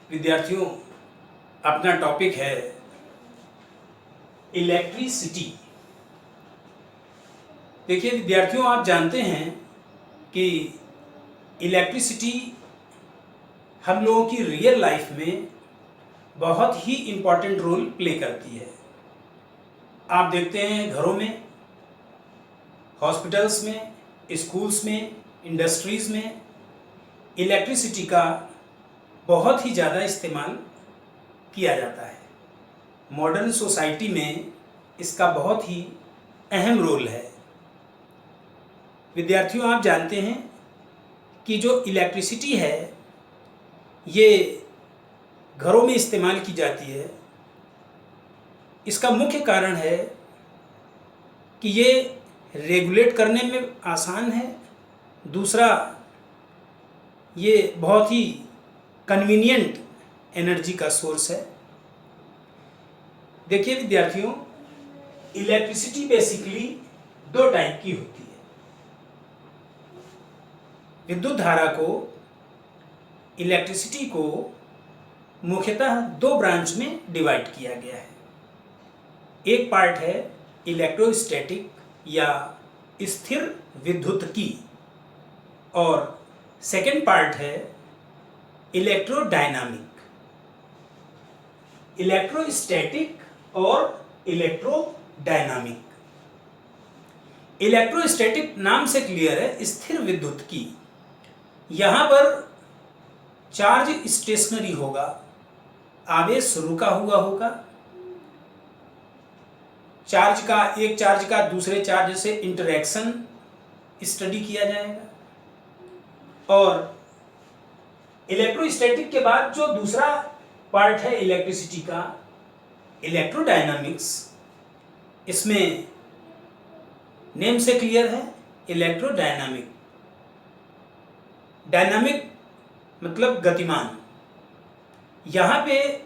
विद्यार्थियों, अपना टॉपिक है इलेक्ट्रिसिटी। देखिए विद्यार्थियों, आप जानते हैं कि इलेक्ट्रिसिटी हम लोगों की रियल लाइफ में बहुत ही इम्पॉर्टेंट रोल प्ले करती है। आप देखते हैं घरों में, हॉस्पिटल्स में, स्कूल्स में, इंडस्ट्रीज़ में इलेक्ट्रिसिटी का बहुत ही ज़्यादा इस्तेमाल किया जाता है। मॉडर्न सोसाइटी में इसका बहुत ही अहम रोल है। विद्यार्थियों, आप जानते हैं कि जो इलेक्ट्रिसिटी है ये घरों में इस्तेमाल की जाती है। इसका मुख्य कारण है कि ये रेगुलेट करने में आसान है। दूसरा, ये बहुत ही कन्वीनियंट एनर्जी का सोर्स है। देखिए विद्यार्थियों, इलेक्ट्रिसिटी बेसिकली दो टाइप की होती है। विद्युत धारा को, इलेक्ट्रिसिटी को मुख्यतः दो ब्रांच में डिवाइड किया गया है। एक पार्ट है इलेक्ट्रोस्टैटिक या स्थिर विद्युतकी और सेकेंड पार्ट है इलेक्ट्रोडायनामिक। इलेक्ट्रोस्टैटिक और इलेक्ट्रोडायनामिक। इलेक्ट्रोस्टैटिक नाम से क्लियर है, स्थिर विद्युतकी। यहाँ पर चार्ज स्टेशनरी होगा, आवेश रुका हुआ होगा। एक चार्ज का दूसरे चार्ज से इंटरेक्शन स्टडी किया जाएगा। और इलेक्ट्रोस्टैटिक के बाद जो दूसरा पार्ट है इलेक्ट्रिसिटी का, इलेक्ट्रोडायनामिक्स, इसमें नेम से क्लियर है इलेक्ट्रोडायनामिक। डायनामिक मतलब गतिमान। यहाँ पे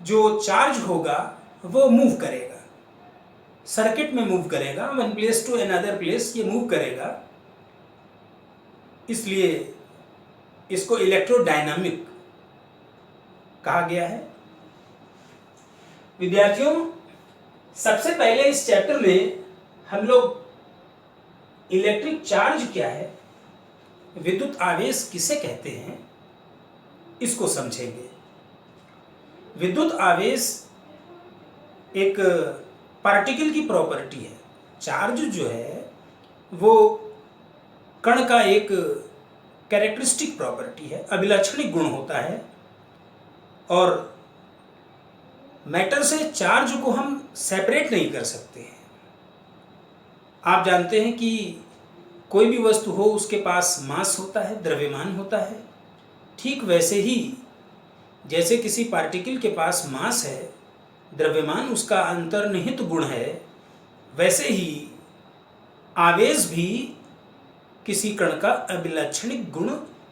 जो चार्ज होगा वो मूव करेगा, सर्किट में मूव करेगा, one place to another place ये मूव करेगा। इसलिए इसको इलेक्ट्रोडायनामिक कहा गया है। विद्यार्थियों, सबसे पहले इस चैप्टर में हम लोग इलेक्ट्रिक चार्ज क्या है, विद्युत आवेश किसे कहते हैं, इसको समझेंगे। विद्युत आवेश एक पार्टिकल की प्रॉपर्टी है। चार्ज जो है वो कण का एक कैरेक्टरिस्टिक प्रॉपर्टी है, अभिलक्षणिक गुण होता है। और मैटर से चार्ज को हम सेपरेट नहीं कर सकते हैं। आप जानते हैं कि कोई भी वस्तु हो उसके पास मास होता है, द्रव्यमान होता है। ठीक वैसे ही जैसे किसी पार्टिकल के पास मास है, द्रव्यमान उसका अंतर्निहित गुण है, वैसे ही आवेश भी किसी कण का अभिलक्षणिक गुण,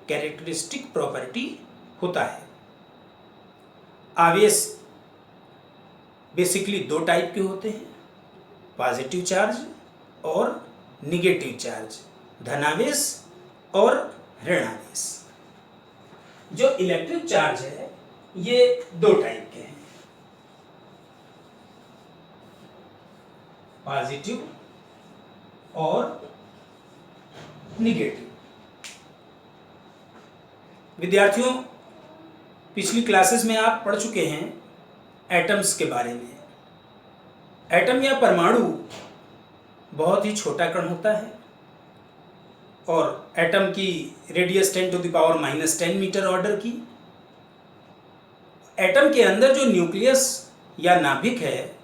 कैरेक्टरिस्टिक प्रॉपर्टी होता है। आवेश बेसिकली दो टाइप के होते हैं, पॉजिटिव चार्ज और निगेटिव चार्ज, धनावेश और ऋणावेश। जो इलेक्ट्रिक चार्ज है ये दो टाइप के हैं, पॉजिटिव और निगेटिव। विद्यार्थियों, पिछली क्लासेस में आप पढ़ चुके हैं एटम्स के बारे में। एटम या परमाणु बहुत ही छोटा कण होता है और एटम की रेडियस 10⁻⁻10 मीटर ऑर्डर की। एटम के अंदर जो न्यूक्लियस या नाभिक है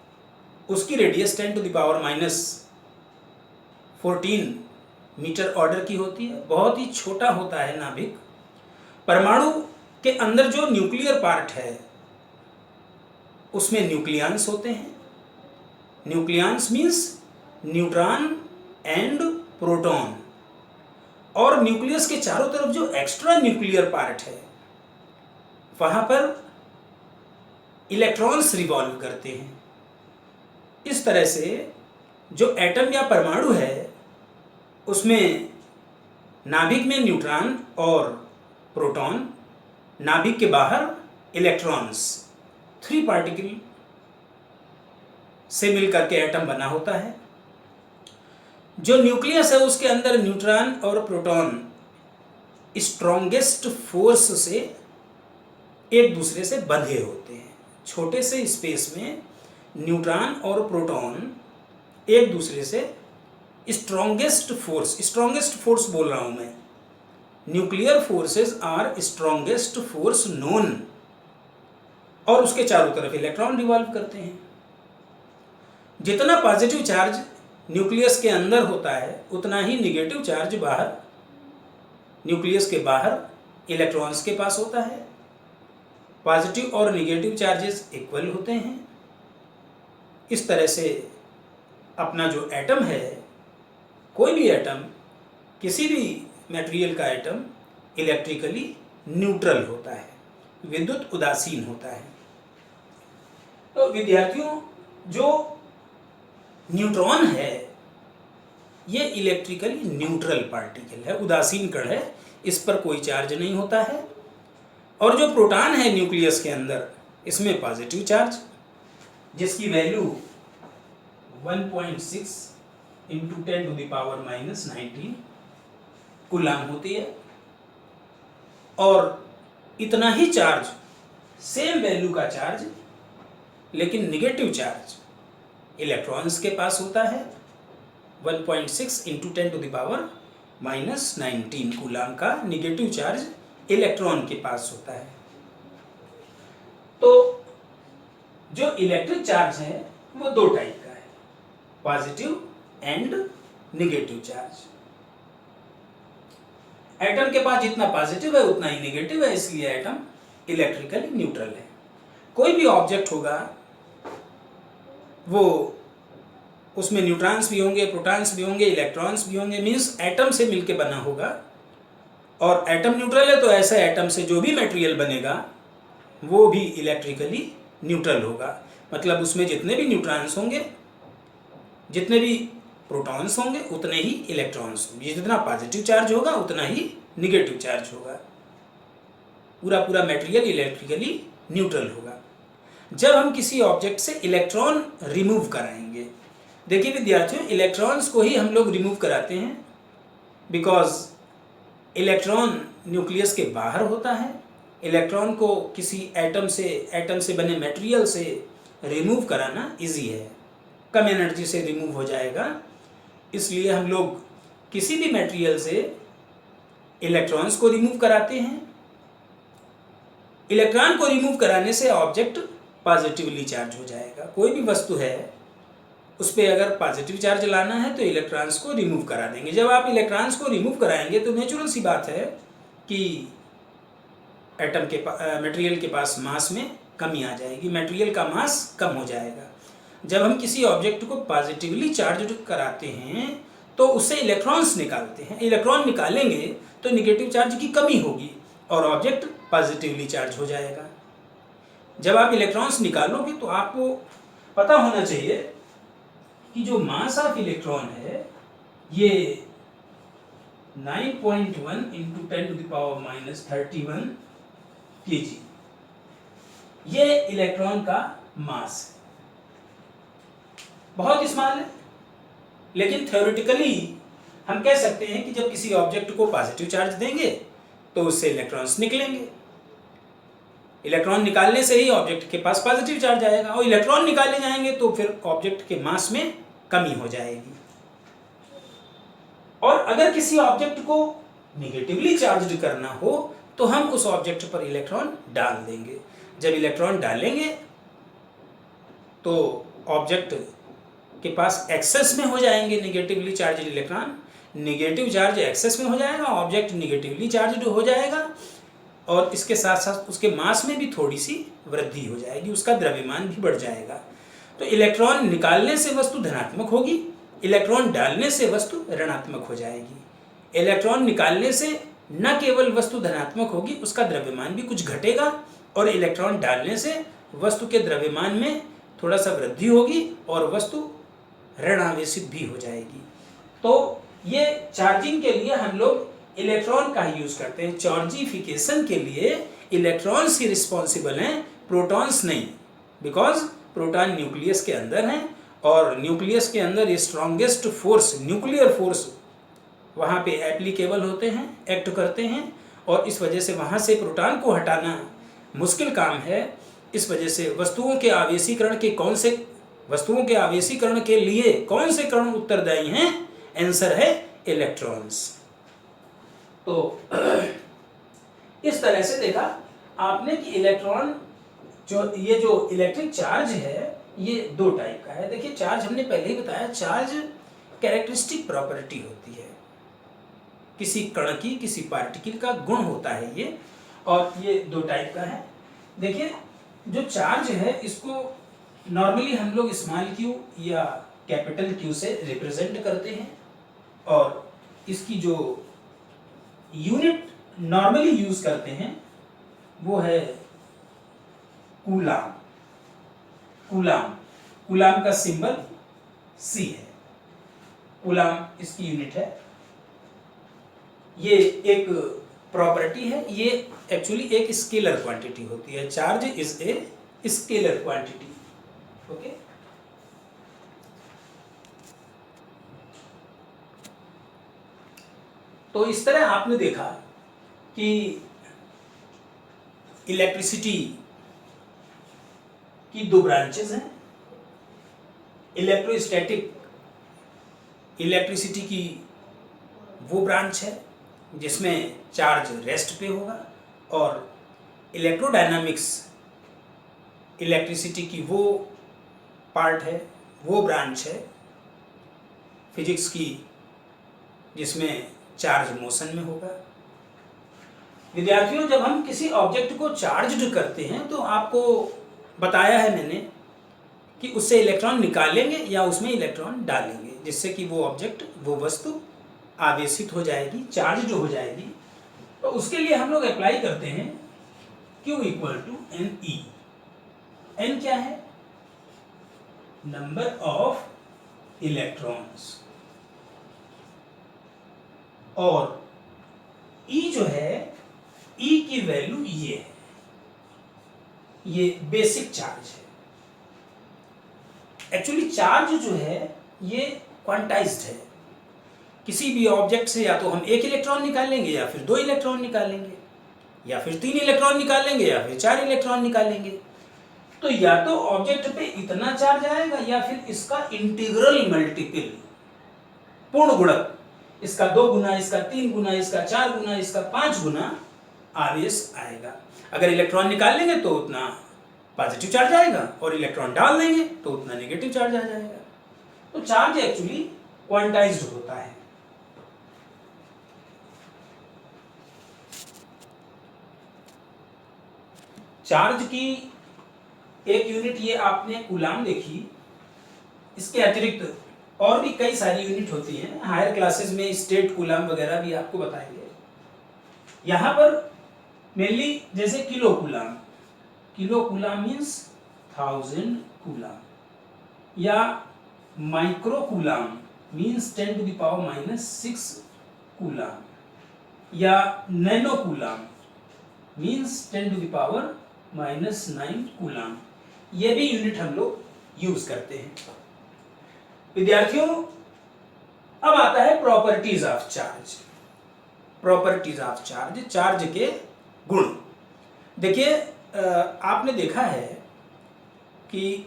उसकी रेडियस 10⁻14 मीटर ऑर्डर की होती है, बहुत ही छोटा होता है नाभिक। परमाणु के अंदर जो न्यूक्लियर पार्ट है उसमें न्यूक्लियंस होते हैं। Nucleons means neutron and proton. और न्यूक्लियस के चारों तरफ जो एक्स्ट्रा न्यूक्लियर पार्ट है वहाँ पर इलेक्ट्रॉन्स रिवॉल्व करते हैं। इस तरह से जो एटम या परमाणु है उसमें नाभिक में न्यूट्रॉन और प्रोटॉन, नाभिक के बाहर इलेक्ट्रॉन्स 3 पार्टिकल से मिलकर के एटम बना होता है। जो न्यूक्लियस है उसके अंदर न्यूट्रॉन और प्रोटॉन स्ट्रॉन्गेस्ट फोर्स से एक दूसरे से बंधे होते हैं। छोटे से स्पेस में न्यूट्रॉन और प्रोटॉन एक दूसरे से स्ट्रॉन्गेस्ट फोर्स बोल रहा हूं मैं, nuclear forces are strongest force known, और उसके चारों तरफ इलेक्ट्रॉन रिवॉल्व करते हैं। जितना पॉजिटिव चार्ज न्यूक्लियस के अंदर होता है उतना ही निगेटिव चार्ज बाहर, न्यूक्लियस के बाहर इलेक्ट्रॉन्स के पास होता है। पॉजिटिव और निगेटिव चार्जेस इक्वल होते हैं। इस तरह से अपना जो एटम है, कोई भी एटम, किसी भी मटेरियल का एटम इलेक्ट्रिकली न्यूट्रल होता है, विद्युत उदासीन होता है। तो विद्यार्थियों, जो न्यूट्रॉन है ये इलेक्ट्रिकली न्यूट्रल पार्टिकल है, उदासीन कण है, इस पर कोई चार्ज नहीं होता है। और जो प्रोटॉन है न्यूक्लियस के अंदर, इसमें पॉजिटिव चार्ज, जिसकी वैल्यू 1.6 × 10⁻⁻19 कूलाम होती है। और इतना ही चार्ज, सेम वैल्यू का चार्ज लेकिन निगेटिव चार्ज इलेक्ट्रॉन्स के पास होता है। 1.6 × 10⁻⁻19 कूलाम का निगेटिव चार्ज इलेक्ट्रॉन के पास होता है। तो जो इलेक्ट्रिक चार्ज है वो 2 टाइप का है, positive and negative charge. Atom के पास जितना पॉजिटिव है उतना ही निगेटिव है, इसलिए एटम इलेक्ट्रिकली न्यूट्रल है। कोई भी ऑब्जेक्ट होगा वो उसमें न्यूट्रॉन्स भी होंगे, प्रोटॉन्स भी होंगे, इलेक्ट्रॉन्स भी होंगे, मीन्स एटम से मिलके बना होगा। और एटम न्यूट्रल है तो ऐसे एटम से जो भी मटेरियल बनेगा वो भी इलेक्ट्रिकली न्यूट्रल होगा। मतलब उसमें जितने भी न्यूट्रॉन्स होंगे, जितने भी प्रोटॉन्स होंगे, उतने ही इलेक्ट्रॉन्स होंगे। जितना पॉजिटिव चार्ज होगा उतना ही निगेटिव चार्ज होगा। पूरा मटेरियल इलेक्ट्रिकली न्यूट्रल होगा। जब हम किसी ऑब्जेक्ट से इलेक्ट्रॉन रिमूव कराएंगे, देखिए विद्यार्थियों, इलेक्ट्रॉन्स को ही हम लोग रिमूव कराते हैं बिकॉज इलेक्ट्रॉन न्यूक्लियस के बाहर होता है। इलेक्ट्रॉन को किसी एटम से बने मटेरियल से रिमूव कराना इजी है, कम एनर्जी से रिमूव हो जाएगा। इसलिए हम लोग किसी भी मटेरियल से इलेक्ट्रॉन्स को रिमूव कराते हैं। इलेक्ट्रॉन को रिमूव कराने से ऑब्जेक्ट पॉजिटिवली चार्ज हो जाएगा। कोई भी वस्तु है उस पर अगर पॉजिटिव चार्ज लाना है तो इलेक्ट्रॉन्स को रिमूव करा देंगे। जब आप इलेक्ट्रॉन्स को रिमूव कराएंगे तो नेचुरल सी बात है कि एटम के मटेरियल के पास मास में कमी आ जाएगी, मटेरियल का मास कम हो जाएगा। जब हम किसी ऑब्जेक्ट को पॉजिटिवली चार्ज कराते हैं तो उससे इलेक्ट्रॉन्स निकालते हैं। इलेक्ट्रॉन निकालेंगे तो निगेटिव चार्ज की कमी होगी और ऑब्जेक्ट पॉजिटिवली चार्ज हो जाएगा। जब आप इलेक्ट्रॉन्स निकालोगे तो आपको पता होना चाहिए कि जो मास ऑफ इलेक्ट्रॉन है ये 9.1 × 10⁻31 kg, ये इलेक्ट्रॉन का मास है। बहुत स्मॉल है, लेकिन थ्योरेटिकली हम कह सकते हैं कि जब किसी ऑब्जेक्ट को पॉजिटिव चार्ज देंगे तो उससे इलेक्ट्रॉन्स निकलेंगे। इलेक्ट्रॉन निकालने से ही ऑब्जेक्ट के पास पॉजिटिव चार्ज आएगा और इलेक्ट्रॉन निकाले जाएंगे तो फिर ऑब्जेक्ट के मास में कमी हो जाएगी। और अगर किसी ऑब्जेक्ट को निगेटिवली चार्ज करना हो तो हम उस ऑब्जेक्ट पर इलेक्ट्रॉन डाल देंगे। जब इलेक्ट्रॉन डालेंगे तो ऑब्जेक्ट के पास एक्सेस में हो जाएंगे negatively charge electron, negative charge excess में हो जाएगा, ऑब्जेक्ट निगेटिवली चार्ज हो जाएगा और इसके साथ साथ उसके मास में भी थोड़ी सी वृद्धि हो जाएगी, उसका द्रव्यमान भी बढ़ जाएगा। तो इलेक्ट्रॉन निकालने से वस्तु धनात्मक होगी, इलेक्ट्रॉन डालने से वस्तु ऋणात्मक हो जाएगी। इलेक्ट्रॉन निकालने से न केवल वस्तु धनात्मक होगी, उसका द्रव्यमान भी कुछ घटेगा और इलेक्ट्रॉन डालने से वस्तु के द्रव्यमान में थोड़ा सा वृद्धि होगी और वस्तु ऋणावेशित भी हो जाएगी। तो ये चार्जिंग के लिए हम लोग इलेक्ट्रॉन का ही यूज करते हैं। चार्जिफिकेशन के लिए इलेक्ट्रॉन्स ही रिस्पॉन्सिबल हैं, प्रोटॉन्स नहीं, बिकॉज प्रोटॉन न्यूक्लियस के अंदर हैं और न्यूक्लियस के अंदर स्ट्रॉन्गेस्ट फोर्स, न्यूक्लियर फोर्स वहाँ पे एप्लीकेबल होते हैं, एक्ट करते हैं, और इस वजह से वहाँ से प्रोटॉन को हटाना मुश्किल काम है। इस वजह से वस्तुओं के आवेशीकरण के लिए कौन से कण उत्तरदायी हैं? आंसर है इलेक्ट्रॉन्स। तो इस तरह से देखा आपने कि इलेक्ट्रॉन जो इलेक्ट्रिक चार्ज है ये दो टाइप का है। देखिए चार्ज हमने पहले ही बताया, चार्ज कैरेक्टरिस्टिक प्रॉपर्टी होती है, किसी कण की, किसी पार्टिकल का गुण होता है ये, और ये दो टाइप का है। देखिए जो चार्ज है इसको नॉर्मली हम लोग स्मॉल क्यू या कैपिटल क्यू से रिप्रेजेंट करते हैं, और इसकी जो यूनिट नॉर्मली यूज करते हैं वो है कूलाम। कूलाम का सिंबल C है, कूलाम इसकी यूनिट है। ये एक प्रॉपर्टी है, ये एक्चुअली एक स्केलर क्वांटिटी होती है। Charge is a scalar quantity. Okay, तो इस तरह आपने देखा कि इलेक्ट्रिसिटी की दो ब्रांचेस हैं। इलेक्ट्रोस्टैटिक इलेक्ट्रिसिटी की वो ब्रांच है जिसमें चार्ज रेस्ट पे होगा, और इलेक्ट्रोडायनामिक्स इलेक्ट्रिसिटी की वो पार्ट है, वो ब्रांच है फिजिक्स की जिसमें चार्ज मोशन में होगा। विद्यार्थियों, जब हम किसी ऑब्जेक्ट को चार्ज्ड करते हैं तो आपको बताया है मैंने कि उससे इलेक्ट्रॉन निकालेंगे या उसमें इलेक्ट्रॉन डालेंगे, जिससे कि वो ऑब्जेक्ट, वो वस्तु आवेशित हो जाएगी, चार्ज हो जाएगी। तो उसके लिए हम लोग अप्लाई करते हैं Q = NE। N क्या है? नंबर ऑफ इलेक्ट्रॉन्स, और E जो है, E की वैल्यू ये है, ये बेसिक चार्ज है। एक्चुअली चार्ज जो है ये क्वांटाइज्ड है। किसी भी ऑब्जेक्ट से या तो हम एक इलेक्ट्रॉन निकालेंगे, या फिर दो इलेक्ट्रॉन निकालेंगे, या फिर तीन इलेक्ट्रॉन निकालेंगे, या फिर चार इलेक्ट्रॉन निकालेंगे। तो या तो ऑब्जेक्ट पे इतना चार्ज आएगा, या फिर इसका इंटीग्रल मल्टीपल, पूर्ण गुणक, इसका 2 गुना, इसका 3 गुना, इसका 4 गुना, इसका 5 गुना आवेश आएगा। अगर इलेक्ट्रॉन निकाल लेंगे तो उतना पॉजिटिव चार्ज आएगा, और इलेक्ट्रॉन डाल देंगे तो उतना नेगेटिव चार्ज आ जाएगा। तो चार्ज एक्चुअली क्वांटाइज्ड होता है। चार्ज की एक यूनिट ये आपने कूलाम देखी, इसके अतिरिक्त और भी कई सारी यूनिट होती हैं। हायर क्लासेस में स्टेट कूलाम वगैरह भी आपको बताएंगे। यहाँ पर मेनली जैसे किलो कूलाम मीन्स 1000 कूलाम, या माइक्रो कूलाम मीन्स 10⁻⁻6 कूलाम, या नैनो कूलाम मीन्स 10⁻⁻9 कूलाम। ये भी यूनिट हम लोग यूज करते हैं। विद्यार्थियों, अब आता है प्रॉपर्टीज ऑफ चार्ज। चार्ज के गुण। देखिए आपने देखा है कि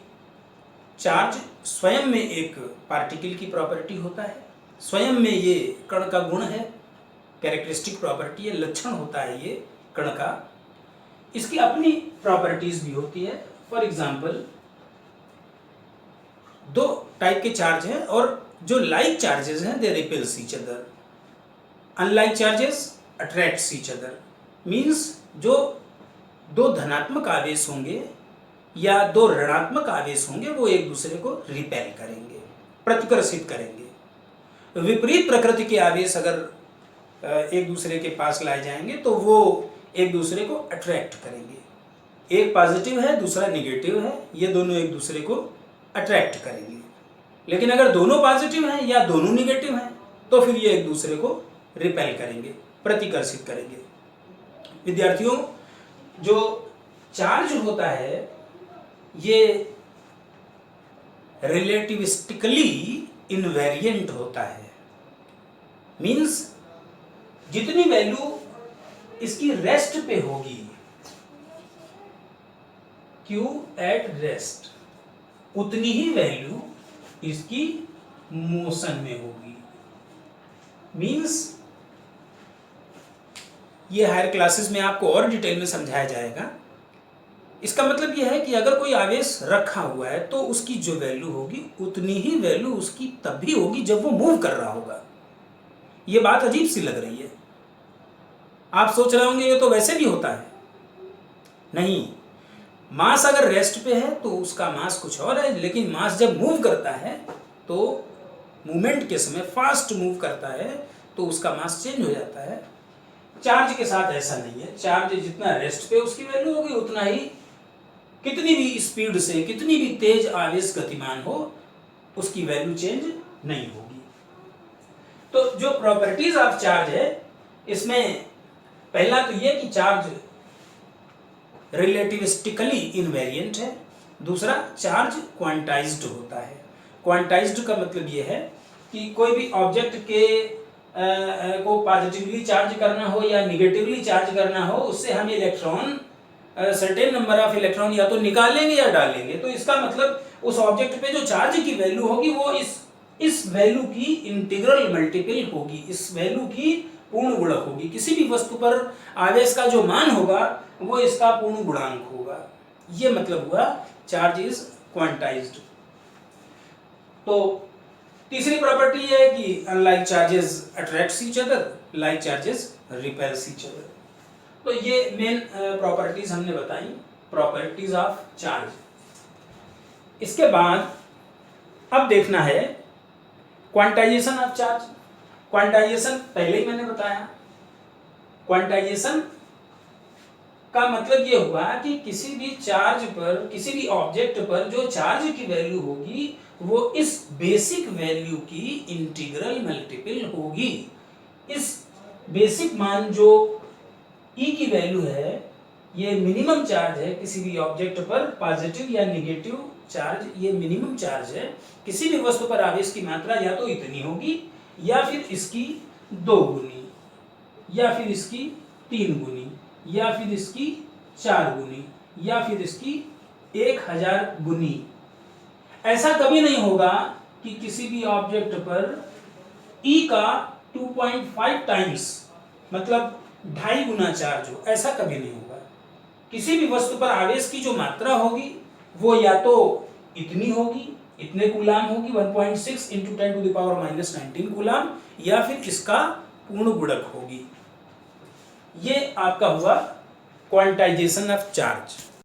चार्ज स्वयं में एक पार्टिकल की प्रॉपर्टी होता है, स्वयं में ये कण का गुण है, कैरेक्टरिस्टिक प्रॉपर्टी है, लक्षण होता है ये कण का। इसकी अपनी प्रॉपर्टीज भी होती है। फॉर एग्जाम्पल, दो टाइप के चार्ज हैं, और जो लाइक चार्जेस हैं they repels each other, unlike charges attracts each other. Means जो दो धनात्मक आवेश होंगे या दो ऋणात्मक आवेश होंगे वो एक दूसरे को रिपेल करेंगे, प्रतिकर्षित करेंगे। विपरीत प्रकृति के आवेश अगर एक दूसरे के पास लाए जाएंगे तो वो एक दूसरे को अट्रैक्ट करेंगे। एक पॉजिटिव है, दूसरा नेगेटिव है, ये दोनों एक दूसरे को अट्रैक्ट करेंगे। लेकिन अगर दोनों पॉजिटिव हैं या दोनों नेगेटिव हैं तो फिर ये एक दूसरे को रिपेल करेंगे। प्रतिकर्षित करेंगे। विद्यार्थियों, जो चार्ज होता है ये रिलेटिविस्टिकली इनवेरिएंट होता है। मीन्स जितनी वैल्यू इसकी रेस्ट पे होगी, Q एट रेस्ट, उतनी ही वैल्यू इसकी मोशन में होगी। मीन्स ये हायर क्लासेस में आपको और डिटेल में समझाया जाएगा। इसका मतलब यह है कि अगर कोई आवेश रखा हुआ है तो उसकी जो वैल्यू होगी उतनी ही वैल्यू उसकी तब भी होगी जब वो मूव कर रहा होगा। ये बात अजीब सी लग रही है। आप सोच रहे होंगे ये तो वैसे भी होता है। नहीं, मास अगर रेस्ट पे है तो उसका मास कुछ और है, लेकिन मास जब मूव करता है तो मूवमेंट के समय फास्ट मूव करता है तो उसका मास चेंज हो जाता है। चार्ज के साथ ऐसा नहीं है। चार्ज जितना रेस्ट पे उसकी वैल्यू होगी उतना ही कितनी भी स्पीड से, कितनी भी तेज आवेश गतिमान हो, उसकी वैल्यू चेंज नहीं होगी। तो जो प्रॉपर्टीज ऑफ चार्ज है, इसमें पहला तो ये कि चार्ज रिलेटिविस्टिकली इनवेरिएंट है। दूसरा, चार्ज क्वांटाइज्ड होता है। क्वांटाइज्ड का मतलब ये है कि कोई भी ऑब्जेक्ट के को पॉजिटिवली चार्ज करना हो या निगेटिवली चार्ज करना हो, उससे हम electron certain number of electron या तो निकालेंगे या डालेंगे। तो इसका मतलब उस ऑब्जेक्ट पे जो चार्ज की वैल्यू होगी वो इस वैल्यू की इंटीग्रल मल्टीपल होगी, इस वैल्यू की पूर्ण गुणक होगी। किसी भी वस्तु पर आवेश का जो मान होगा वो इसका पूर्ण गुणांक होगा। ये मतलब हुआ चार्ज इज क्वांटाइज्ड। तो तीसरी प्रॉपर्टी ये है कि unlike charges attracts each other, like charges repels each other. तो ये मेन प्रॉपर्टीज हमने बताई, प्रॉपर्टीज ऑफ चार्ज। इसके बाद अब देखना है क्वांटाइजेशन ऑफ चार्ज। क्वांटाइजेशन पहले ही मैंने बताया। क्वांटाइजेशन का मतलब ये हुआ कि किसी भी चार्ज पर, किसी भी ऑब्जेक्ट पर जो चार्ज की वैल्यू होगी वो इस बेसिक वैल्यू की इंटीग्रल मल्टीपल होगी। इस बेसिक मान जो E की वैल्यू है, ये मिनिमम चार्ज है किसी भी ऑब्जेक्ट पर, पॉजिटिव या नेगेटिव चार्ज, ये मिनिमम चार्ज है। किसी भी वस्तु पर आवेश की मात्रा या तो इतनी होगी या फिर इसकी 2 गुनी या फिर इसकी 3 गुनी या फिर इसकी 4 गुनी या फिर इसकी 1000 गुनी। ऐसा कभी नहीं होगा कि किसी भी ऑब्जेक्ट पर E का 2.5 टाइम्स मतलब 2.5 गुना चार्ज हो, ऐसा कभी नहीं होगा। किसी भी वस्तु पर आवेश की जो मात्रा होगी वो या तो इतनी होगी, इतने कूलाम होगी, 1.6 × 10⁻⁻19 कूलाम, या फिर इसका पूर्ण गुणक होगी। ये आपका हुआ क्वांटाइजेशन ऑफ चार्ज।